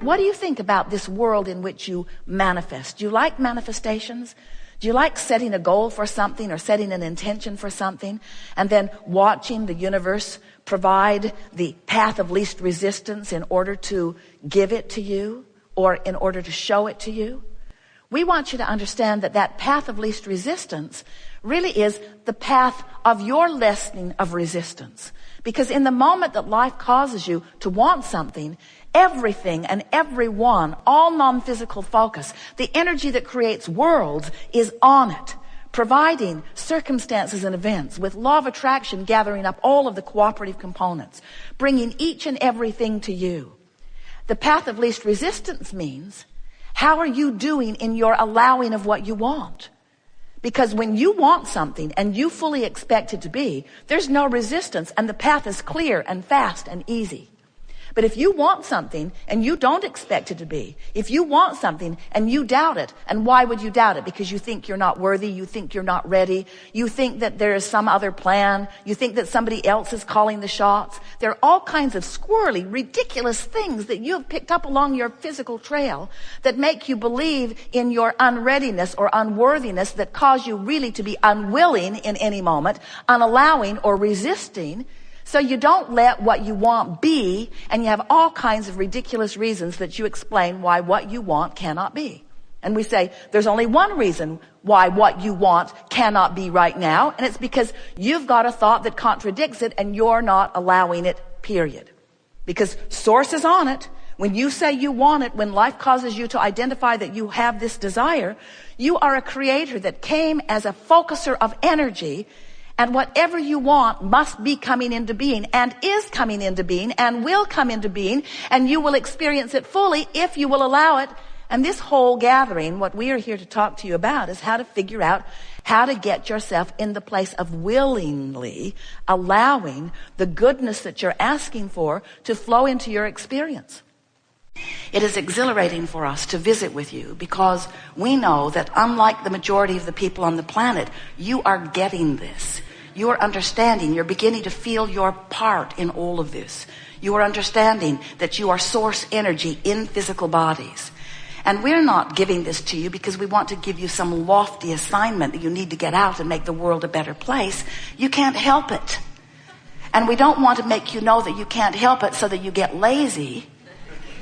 What do you think about this world in which you manifest? Do you like manifestations? Do you like setting a goal for something or setting an intention for something and then watching the universe provide the path of least resistance in order to give it to you or in order to show it to you? We want you to understand that that path of least resistance really is the path of your lessening of resistance. Because in the moment that life causes you to want something, everything and everyone, all non-physical focus, the energy that creates worlds is on it, providing circumstances and events with law of attraction gathering up all of the cooperative components, bringing each and everything to you. The path of least resistance means, how are you doing in your allowing of what you want? Because when you want something and you fully expect it to be, there's no resistance and the path is clear and fast and easy. But if you want something and you don't expect it to be, if you want something and you doubt it, and why would you doubt it? Because you think you're not worthy, you think you're not ready, you think that there is some other plan, you think that somebody else is calling the shots. There are all kinds of squirrely, ridiculous things that you have picked up along your physical trail that make you believe in your unreadiness or unworthiness, that cause you really to be unwilling in any moment, unallowing or resisting. So you don't let what you want be, and you have all kinds of ridiculous reasons that you explain why what you want cannot be. And we say, there's only one reason why what you want cannot be right now, and it's because you've got a thought that contradicts it, and you're not allowing it, period. Because source is on it. When you say you want it, when life causes you to identify that you have this desire, you are a creator that came as a focuser of energy. And whatever you want must be coming into being and is coming into being and will come into being, and you will experience it fully if you will allow it. And this whole gathering, what we are here to talk to you about, is how to figure out how to get yourself in the place of willingly allowing the goodness that you're asking for to flow into your experience. It is exhilarating for us to visit with you because we know that unlike the majority of the people on the planet, you are getting this. You are understanding. You're beginning to feel your part in all of this. You are understanding that you are source energy in physical bodies. And we're not giving this to you because we want to give you some lofty assignment that you need to get out and make the world a better place. You can't help it. And we don't want to make you know that you can't help it so that you get lazy.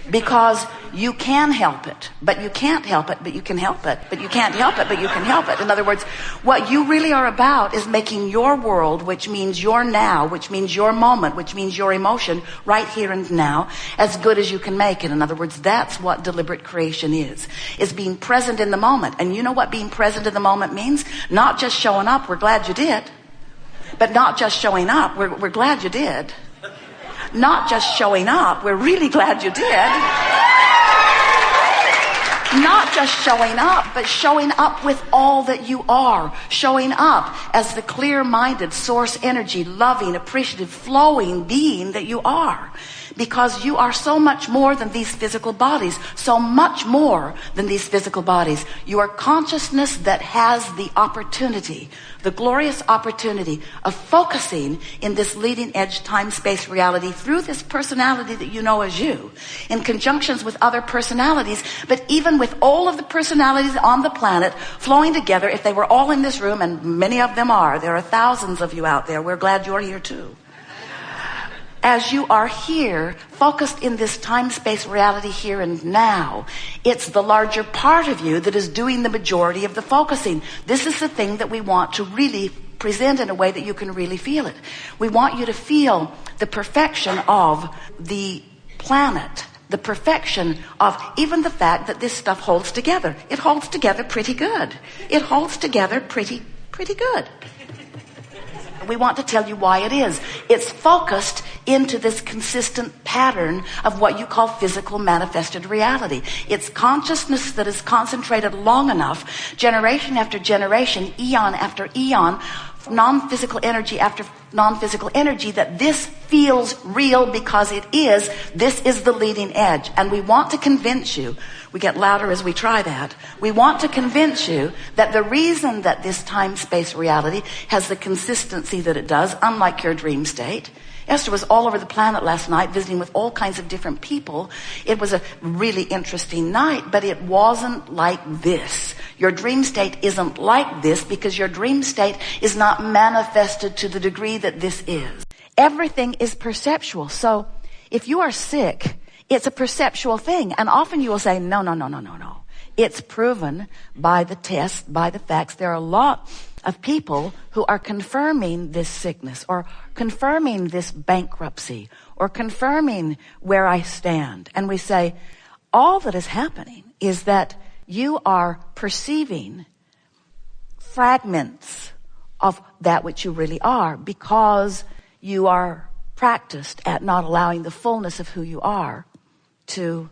Because you can help it, but you can't help it, but you can help it, but you can't help it, but you can help it. In other words, what you really are about is making your world, which means your now, which means your moment, which means your emotion, right here and now, as good as you can make it. In other words, that's what deliberate creation is being present in the moment. And you know what being present in the moment means? Not just showing up, we're glad you did. But not just showing up, we're glad you did. Not just showing up, we're really glad you did. Not just showing up, but showing up with all that you are. Showing up as the clear-minded, source energy, loving, appreciative, flowing being that you are. Because you are so much more than these physical bodies. So much more than these physical bodies. You are consciousness that has the opportunity, the glorious opportunity of focusing in this leading edge time-space reality through this personality that you know as you, in conjunctions with other personalities, but even with all of the personalities on the planet flowing together. If they were all in this room, and many of them are, there are thousands of you out there, we're glad you're here too. As you are here, focused in this time-space reality here and now, it's the larger part of you that is doing the majority of the focusing. This is the thing that we want to really present in a way that you can really feel it. We want you to feel the perfection of the planet, the perfection of even the fact that this stuff holds together. It holds together pretty good. It holds together pretty good. We want to tell you why it is. It's focused into this consistent pattern of what you call physical manifested reality. It's consciousness that is concentrated long enough, generation after generation, eon after eon, non-physical energy after non-physical energy, that this feels real because it is. This is the leading edge. And we want to convince you, we get louder as we try that, we want to convince you that the reason that this time-space reality has the consistency that it does, unlike your dream state, Esther was all over the planet last night visiting with all kinds of different people. It was a really interesting night, but it wasn't like this. Your dream state isn't like this because your dream state is not manifested to the degree that this is. Everything is perceptual. So if you are sick, it's a perceptual thing. And often you will say, no. It's proven by the tests, by the facts. There are a lot of people who are confirming this sickness or confirming this bankruptcy or confirming where I stand. And we say, all that is happening is that you are perceiving fragments of that which you really are because you are practiced at not allowing the fullness of who you are to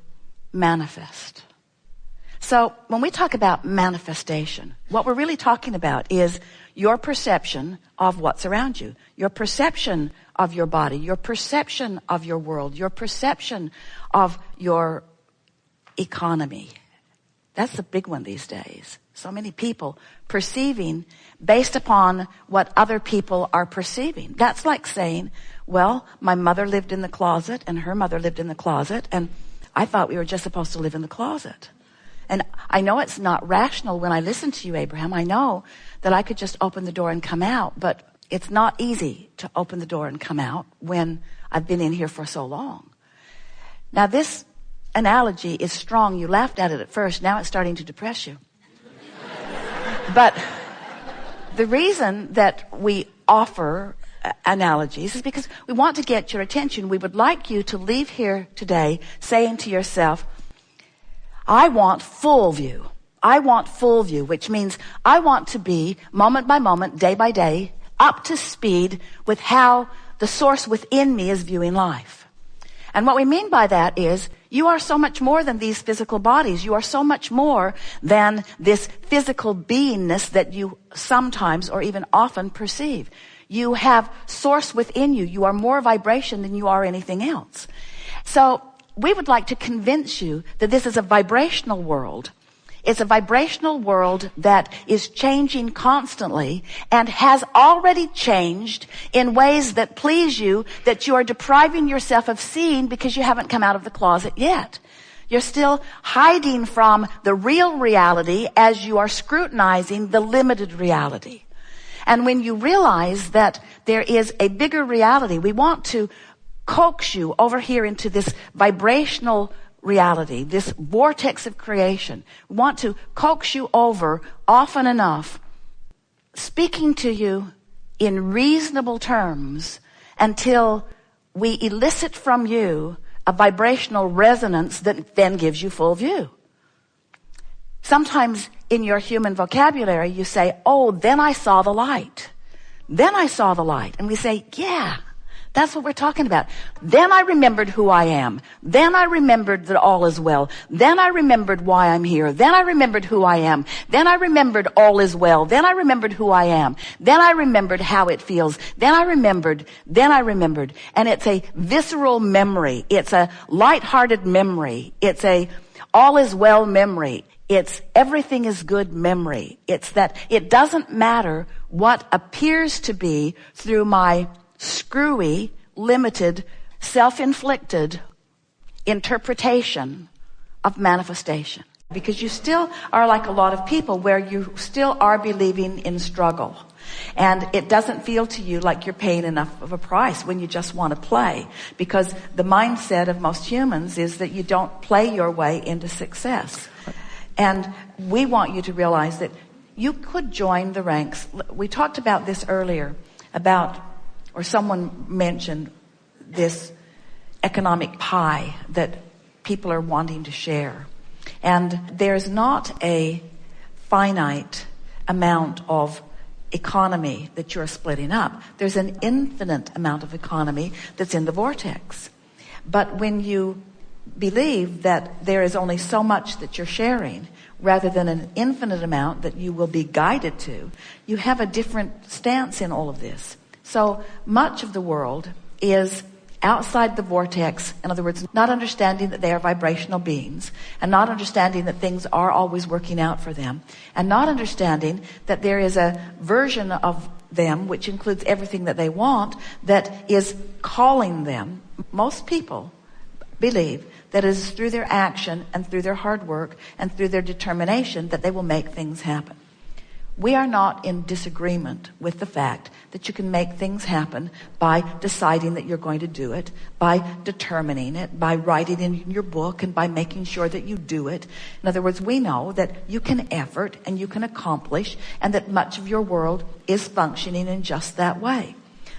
manifest. So when we talk about manifestation, what we're really talking about is your perception of what's around you, your perception of your body, your perception of your world, your perception of your economy. That's the big one these days. So many people perceiving based upon what other people are perceiving. That's like saying, well, my mother lived in the closet and her mother lived in the closet, and I thought we were just supposed to live in the closet. And I know it's not rational when I listen to you, Abraham. I know that I could just open the door and come out, but it's not easy to open the door and come out when I've been in here for so long. Now, this analogy is strong. You laughed at it at first. Now it's starting to depress you. But the reason that we offer analogies is because we want to get your attention. We would like you to leave here today saying to yourself, I want full view. I want full view, which means I want to be moment by moment, day by day, up to speed with how the source within me is viewing life. And what we mean by that is you are so much more than these physical bodies. You are so much more than this physical beingness that you sometimes or even often perceive. You have source within you. You are more vibration than you are anything else. So we would like to convince you that this is a vibrational world. It's a vibrational world that is changing constantly and has already changed in ways that please you, that you are depriving yourself of seeing because you haven't come out of the closet yet. You're still hiding from the real reality as you are scrutinizing the limited reality. And when you realize that there is a bigger reality, we want to coax you over here into this vibrational reality, this vortex of creation. We want to coax you over often enough, speaking to you in reasonable terms until we elicit from you a vibrational resonance that then gives you full view. Sometimes in your human vocabulary you say, oh, then I saw the light. Then I saw the light. And we say, yeah. That's what we're talking about. Then I remembered who I am. Then I remembered that all is well. Then I remembered why I'm here. Then I remembered who I am. Then I remembered all is well. Then I remembered who I am. Then I remembered how it feels. Then I remembered. And it's a visceral memory. It's a lighthearted memory. It's a all is well memory. It's everything is good memory. It's that it doesn't matter what appears to be through my screwy, limited, self-inflicted interpretation of manifestation. Because you still are like a lot of people where you still are believing in struggle. And it doesn't feel to you like you're paying enough of a price when you just want to play. Because the mindset of most humans is that you don't play your way into success. And we want you to realize that you could join the ranks. We talked about this earlier or someone mentioned this economic pie that people are wanting to share. And there's not a finite amount of economy that you're splitting up. There's an infinite amount of economy that's in the vortex. But when you believe that there is only so much that you're sharing rather than an infinite amount that you will be guided to, you have a different stance in all of this. So much of the world is outside the vortex. In other words, not understanding that they are vibrational beings, and not understanding that things are always working out for them, and not understanding that there is a version of them, which includes everything that they want, that is calling them. Most people believe that it is through their action and through their hard work and through their determination that they will make things happen. We are not in disagreement with the fact that you can make things happen by deciding that you're going to do it, by determining it, by writing in your book, and by making sure that you do it. In other words, we know that you can effort and you can accomplish, and that much of your world is functioning in just that way.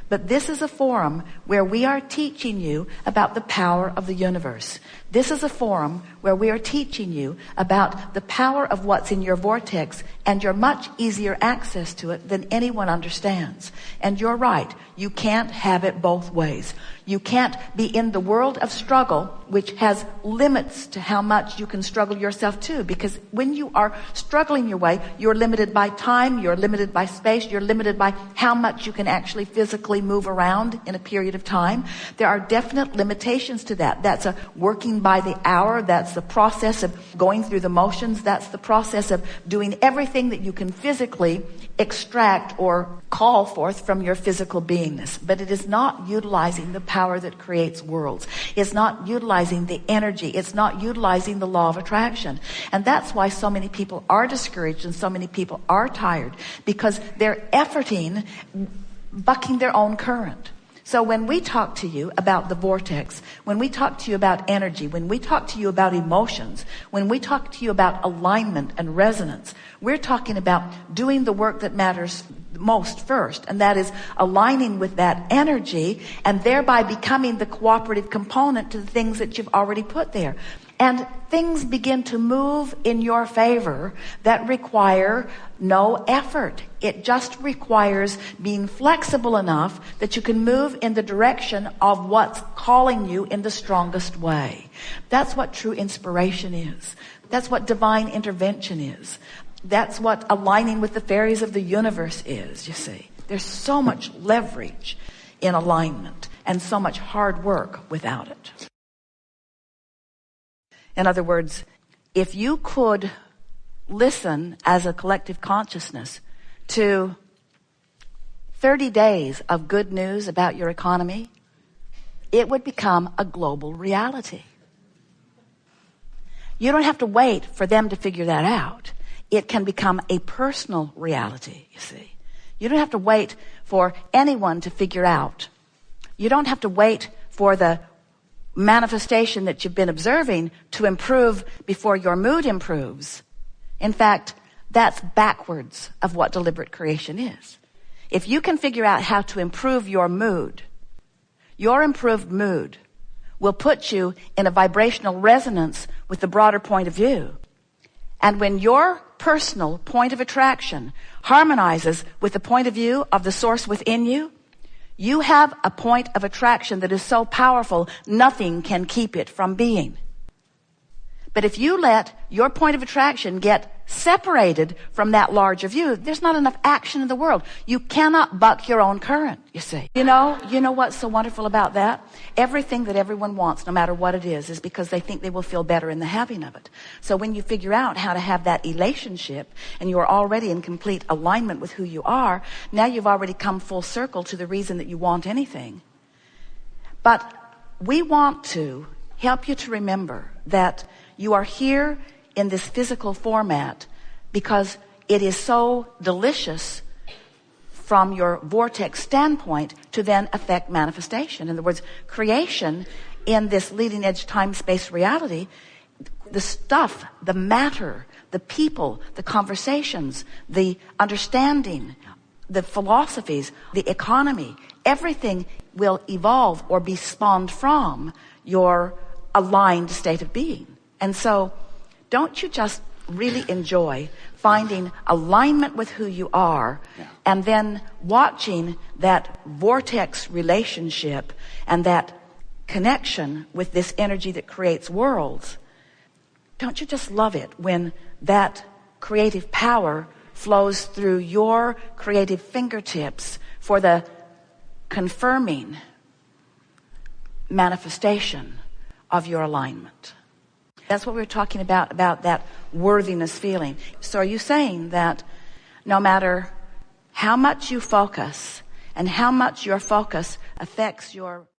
But this is a forum where we are teaching you about the power of the universe. This is a forum where we are teaching you about the power of what's in your vortex and your much easier access to it than anyone understands. And you're right. You can't have it both ways. You can't be in the world of struggle, which has limits to how much you can struggle yourself too. Because when you are struggling your way, you're limited by time, you're limited by space, you're limited by how much you can actually physically move around in a period of time. There are definite limitations to that. That's a working by the hour. That's the process of going through the motions. That's the process of doing everything that you can physically extract or call forth from your physical beingness. But it is not utilizing the power that creates worlds. It's not utilizing the energy. It's not utilizing the law of attraction. And that's why so many people are discouraged and so many people are tired, because they're efforting, bucking their own current. So when we talk to you about the vortex, when we talk to you about energy, when we talk to you about emotions, when we talk to you about alignment and resonance, we're talking about doing the work that matters most first, and that is aligning with that energy and thereby becoming the cooperative component to the things that you've already put there. And things begin to move in your favor that require no effort. It just requires being flexible enough that you can move in the direction of what's calling you in the strongest way. That's what true inspiration is. That's what divine intervention is. That's what aligning with the fairies of the universe is, you see. There's so much leverage in alignment and so much hard work without it. In other words, if you could listen as a collective consciousness to 30 days of good news about your economy, it would become a global reality. You don't have to wait for them to figure that out. It can become a personal reality, you see. You don't have to wait for anyone to figure out. You don't have to wait for the manifestation that you've been observing to improve before your mood improves. In fact, that's backwards of what deliberate creation is. If you can figure out how to improve your mood, your improved mood will put you in a vibrational resonance with the broader point of view. And when your personal point of attraction harmonizes with the point of view of the source within you, you have a point of attraction that is so powerful, nothing can keep it from being. But if you let your point of attraction get separated from that larger view, there's not enough action in the world. You cannot buck your own current, you see. You know what's so wonderful about that? Everything that everyone wants, no matter what it is because they think they will feel better in the having of it. So when you figure out how to have that relationship and you are already in complete alignment with who you are, now you've already come full circle to the reason that you want anything. But we want to help you to remember that you are here in this physical format because it is so delicious from your vortex standpoint to then affect manifestation. In other words, creation in this leading edge time-space reality, the stuff, the matter, the people, the conversations, the understanding, the philosophies, the economy, everything will evolve or be spawned from your aligned state of being. And so don't you just really enjoy finding alignment with who you are and then watching that vortex relationship and that connection with this energy that creates worlds? Don't you just love it when that creative power flows through your creative fingertips for the confirming manifestation of your alignment? That's what we were talking about that worthiness feeling. So are you saying that no matter How much you focus and how much your focus affects your